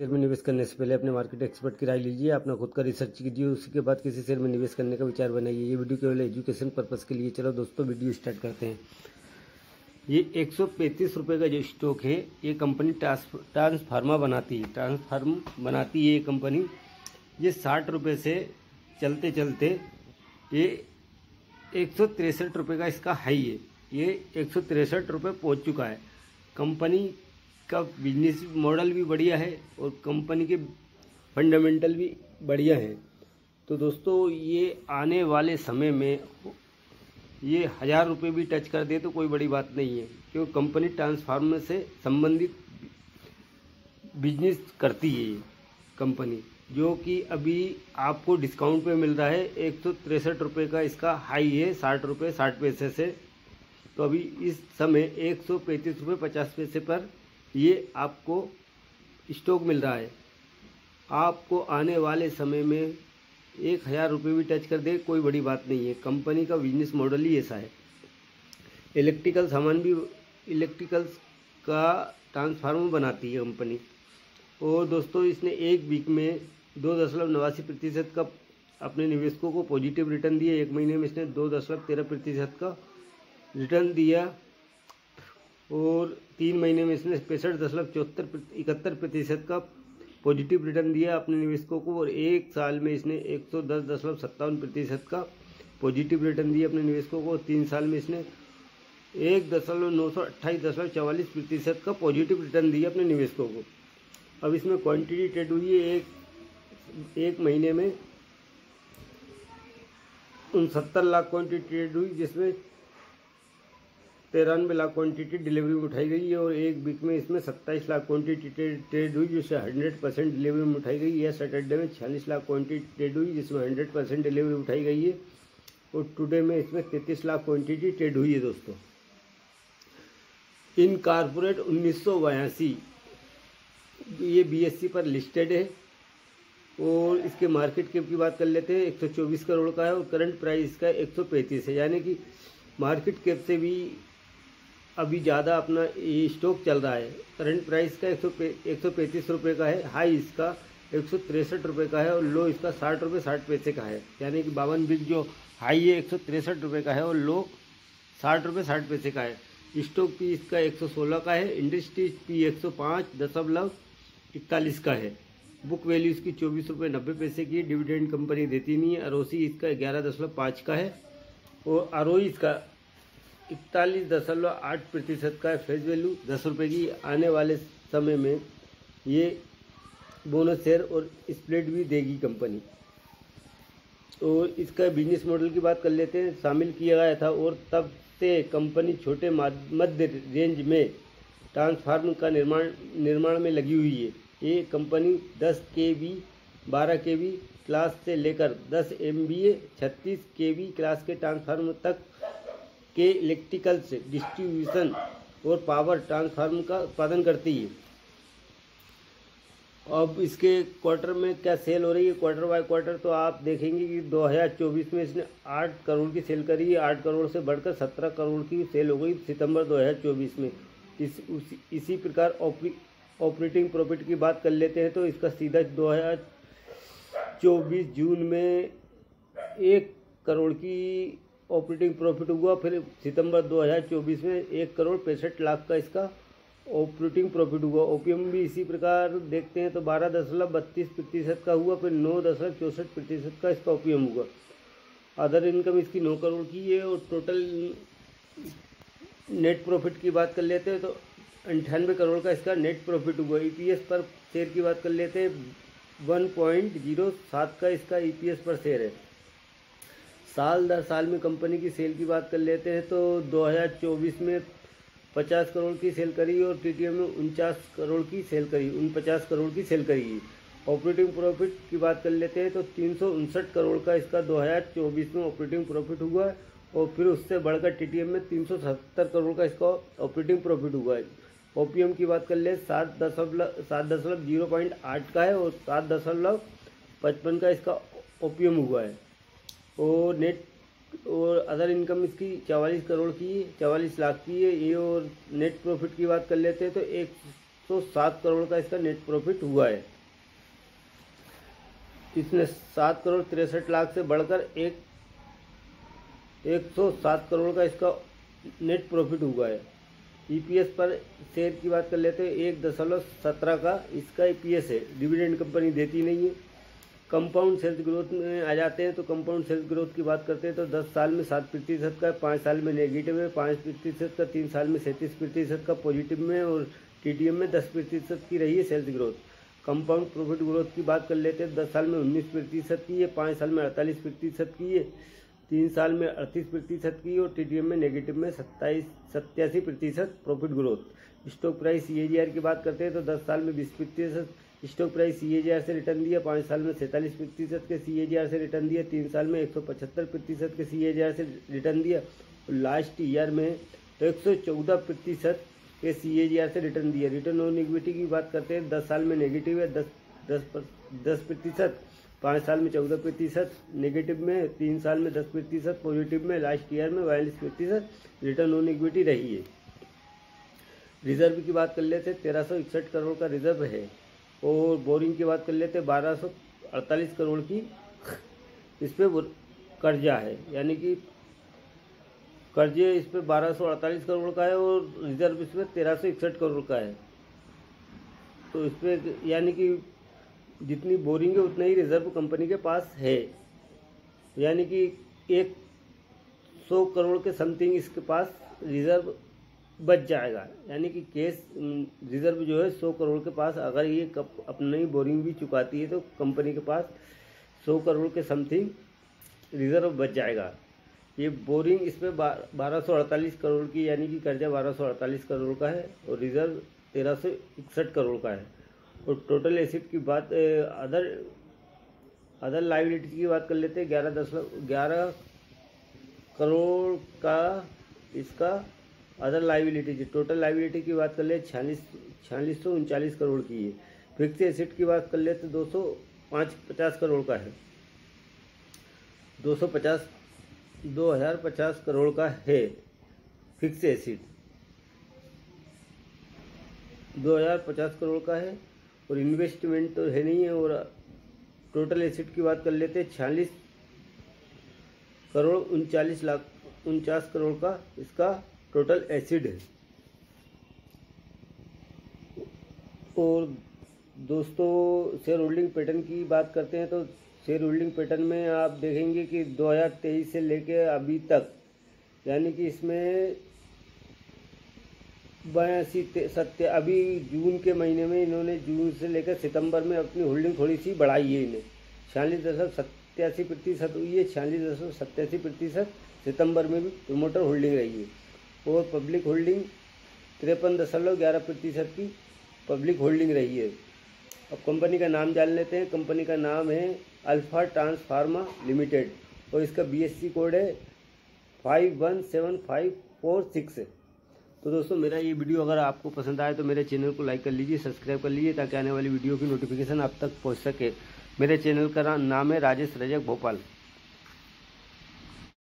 Share में निवेश करने से पहले अपने मार्केट एक्सपर्ट की राय लीजिए, अपना खुद का रिसर्च कीजिए, उसी के बाद किसी शेयर में निवेश करने का विचार बनाइए। ये वीडियो केवल एजुकेशन पर्पस के लिए। चलो दोस्तों वीडियो स्टार्ट करते हैं। ये 135 रुपये का जो स्टॉक है, ये कंपनी ट्रांसफार्मा बनाती है। ट्रांसफार्म बनाती है ये कंपनी। ये 60 रुपये से चलते चलते ये 163 रुपये का इसका हाई है। ये 163 रुपये पहुँच चुका है। कंपनी का बिजनेस मॉडल भी बढ़िया है और कंपनी के फंडामेंटल भी बढ़िया हैं। तो दोस्तों ये आने वाले समय में ये 1000 रुपये भी टच कर दे तो कोई बड़ी बात नहीं है, क्योंकि कंपनी ट्रांसफार्मर से संबंधित बिजनेस करती है ये कंपनी, जो कि अभी आपको डिस्काउंट पे मिल रहा है। 163 रुपये का इसका हाई है, 60 रुपये 60 पैसे से। तो अभी इस समय 135 रुपये 50 पैसे पर ये आपको स्टॉक मिल रहा है। आपको आने वाले समय में 1000 रुपये भी टच कर दे कोई बड़ी बात नहीं है। कंपनी का बिजनेस मॉडल ही ऐसा है। इलेक्ट्रिकल सामान भी, इलेक्ट्रिकल्स का ट्रांसफार्मर बनाती है कंपनी। और दोस्तों इसने एक वीक में 2.89% का अपने निवेशकों को पॉजिटिव रिटर्न दिया। एक महीने में इसने 2.13% का रिटर्न दिया और 3 महीने में इसने 65.71% का पॉजिटिव रिटर्न दिया अपने निवेशकों को। और एक साल में इसने 110.57% का पॉजिटिव रिटर्न दिया अपने निवेशकों को। 3 साल में इसने 1.928.44% का पॉजिटिव रिटर्न दिया अपने निवेशकों को। अब इसमें क्वांटिटी ट्रेड हुई है एक महीने में 69 लाख क्वांटिटी ट्रेड हुई, जिसमें 93 लाख क्वांटिटी डिलीवरी में उठाई गई है। और एक वीक में इसमें 27 लाख क्वांटिटी ट्रेड हुई, जिससे 100% डिलीवरी में उठाई गई है। सैटरडे में 46 लाख क्वांटिटी ट्रेड हुई, जिसमें 100% डिलीवरी उठाई गई है। और टुडे में इसमें 33 लाख क्वांटिटी ट्रेड हुई है। दोस्तों इन कारपोरेट 1982 ये BSE पर लिस्टेड है। और इसके मार्केट कैप की बात कर लेते हैं, 124 करोड़ का है और करंट प्राइस इसका 135 है। यानी कि मार्केट कैप से भी अभी ज़्यादा अपना ये स्टॉक चल रहा है। करंट प्राइस का 135 रुपये का है, हाई इसका 163 रुपये का है और लो इसका 60 रुपये 60 पैसे का है। यानी कि 52 वीक जो हाई है 163 रुपये का है और लो 60 रुपये 60 पैसे का है। स्टॉक पी इसका 116 का है। इंडस्ट्री पी 105.41 का है। बुक वैल्यू इसकी 24 रुपये 90 पैसे की। डिविडेंड कंपनी देती नहीं है। आरओसी इसका 11.5 का है और आरओई इसका 41.8% का है। फेस वैल्यू 10 रुपये की। आने वाले समय में ये बोनस शेयर और स्प्लिट भी देगी कंपनी। और इसका बिजनेस मॉडल की बात कर लेते हैं। शामिल किया गया था और तब से कंपनी छोटे मध्य रेंज में ट्रांसफार्मर का निर्माण में लगी हुई है। ये कंपनी 10 kV 12 kV क्लास से लेकर 10 MVA 36 kV क्लास के ट्रांसफार्मर तक के इलेक्ट्रिकल से डिस्ट्रीब्यूशन और पावर ट्रांसफार्मर का उत्पादन करती है। अब इसके क्वार्टर में क्या सेल हो रही है, क्वार्टर बाय क्वार्टर, तो आप देखेंगे कि 2024 में इसने 8 करोड़ की सेल करी है। 8 करोड़ से बढ़कर 17 करोड़ की सेल हो गई सितंबर 2024 में। इसी प्रकार ऑपरेटिंग प्रॉफिट की बात कर लेते हैं, तो इसका सीधा 2024 जून में 1 करोड़ की ऑपरेटिंग प्रॉफिट हुआ। फिर सितंबर 2024 में 1,65,00,000 का इसका ऑपरेटिंग प्रॉफिट हुआ। ओपीएम भी इसी प्रकार देखते हैं तो 12.32% का हुआ। फिर 9.64% का इसका ओपीएम हुआ। अदर इनकम इसकी 9 करोड़ की है। और टोटल नेट प्रॉफिट की बात कर लेते हैं तो 98 करोड़ का इसका नेट प्रॉफिट हुआ। ईपीएस पर शेयर की बात कर लेते हैं, 1.07 का इसका ईपीएस पर शेयर है। साल दर साल में कंपनी की सेल की बात कर लेते हैं तो 2024 में 50 करोड़ की सेल करी और टीटीएम में 49 करोड़ की सेल करी, 49 करोड़ की सेल करी। ऑपरेटिंग प्रॉफिट की बात कर लेते हैं तो 359 करोड़ का इसका 2024 में ऑपरेटिंग प्रॉफिट हुआ है। और फिर उससे बढ़कर टीटीएम में 370 करोड़ का इसका ऑपरेटिंग प्रॉफिट हुआ है। ओपीएम की बात कर ले 7.08 का है और 7.55 का इसका ओपीएम हुआ है। और नेट और अदर इनकम इसकी 44 करोड़ की, 44 लाख की है ये। और नेट प्रॉफिट की बात कर लेते हैं तो 107 करोड़ का इसका नेट प्रॉफिट हुआ है। इसने 7 करोड़ 63 लाख से बढ़कर 107 करोड़ का इसका नेट प्रॉफिट हुआ है। ईपीएस पर शेयर की बात कर लेते हैं, 1.17 का इसका ईपीएस है। डिविडेंड कंपनी देती नहीं है। कंपाउंड सेल्स ग्रोथ में आ जाते हैं तो कंपाउंड सेल्स ग्रोथ की बात करते हैं तो 10 साल में 7% का है, 5 साल में नेगेटिव है, 5% का, 3 साल में 37% का पॉजिटिव में, और टीटीएम में 10% की रही है sales growth. Compound profit growth की बात कर लेते हैं, 10 साल में 19% की है, 5 साल में 48% की है, 3 साल में 38% की, और टीटीएम में नेगेटिव में 87% profit growth. Stock price CAGR की बात करते हैं तो 10 साल में 20% स्टॉक प्राइस सीएजीआर से रिटर्न दिया, 5 साल में 47% के सीएजीआर से रिटर्न दिया, 3 साल में 175% के सीएजीआर से रिटर्न दिया, और लास्ट ईयर में 114% के सीएजीआर से रिटर्न दिया। रिटर्न ऑन इक्विटी की बात करते हैं, 10 साल में नेगेटिव है 10%, 5 साल में 14% नेगेटिव में, 3 साल में 10% पॉजिटिव में, लास्ट ईयर में 42% रिटर्न ऑन इक्विटी रही है। रिजर्व की बात कर लेते 1361 करोड़ का रिजर्व है, और बोरिंग की बात कर लेते 1248 करोड़ की इस पर कर्जा है, यानी कि कर्जे इस पर 1248 करोड़ का है और रिजर्व इस पर 1361 करोड़ का है। तो इस पर यानी कि जितनी बोरिंग है उतना ही रिजर्व कंपनी के पास है, यानी कि 100 करोड़ के समथिंग इसके पास रिजर्व बच जाएगा, यानी कि केस रिजर्व जो है 100 करोड़ के पास, अगर ये अपनी बोरिंग भी चुकाती है तो कंपनी के पास 100 करोड़ के समथिंग रिजर्व बच जाएगा। ये बोरिंग इस पर 1248 करोड़ की, यानी कि कर्जा 1248 करोड़ का है और रिजर्व 1361 करोड़ का है। और टोटल एसेट की बात अदर लाइबिलिटी की बात कर लेते हैं, 11 करोड़ का इसका अदर लाइबिलिटी। टोटल लाइबिलिटी की बात कर ले 4639 करोड़ की है। फिक्स एसेट की बात कर ले तो 2050 करोड़ का है, 2050 करोड़ का है फिक्स एसेट, 2050 करोड़ का है, और इन्वेस्टमेंट तो है नहीं है। और टोटल एसेट की बात कर लेते 46 करोड़ 49 करोड़ का इसका टोटल एसिड है। और दोस्तों शेयर होल्डिंग पैटर्न की बात करते हैं तो शेयर होल्डिंग पैटर्न में आप देखेंगे कि 2023 से लेके अभी तक, यानी कि इसमें 82 अभी जून के महीने में इन्होंने जून से लेकर सितंबर में अपनी होल्डिंग थोड़ी सी बढ़ाई है। इन्हें 46.87% हुई है, 46.87% सितंबर में भी प्रमोटर होल्डिंग रही है, और पब्लिक होल्डिंग 53.11% की पब्लिक होल्डिंग रही है। अब कंपनी का नाम जान लेते हैं। कंपनी का नाम है अल्फा ट्रांस फार्मा लिमिटेड, और इसका बीएससी कोड है 517546। तो दोस्तों मेरा ये वीडियो अगर आपको पसंद आए तो मेरे चैनल को लाइक कर लीजिए, सब्सक्राइब कर लीजिए, ताकि आने वाली वीडियो की नोटिफिकेशन आप तक पहुंच सके। मेरे चैनल का नाम है राजेश रजक भोपाल।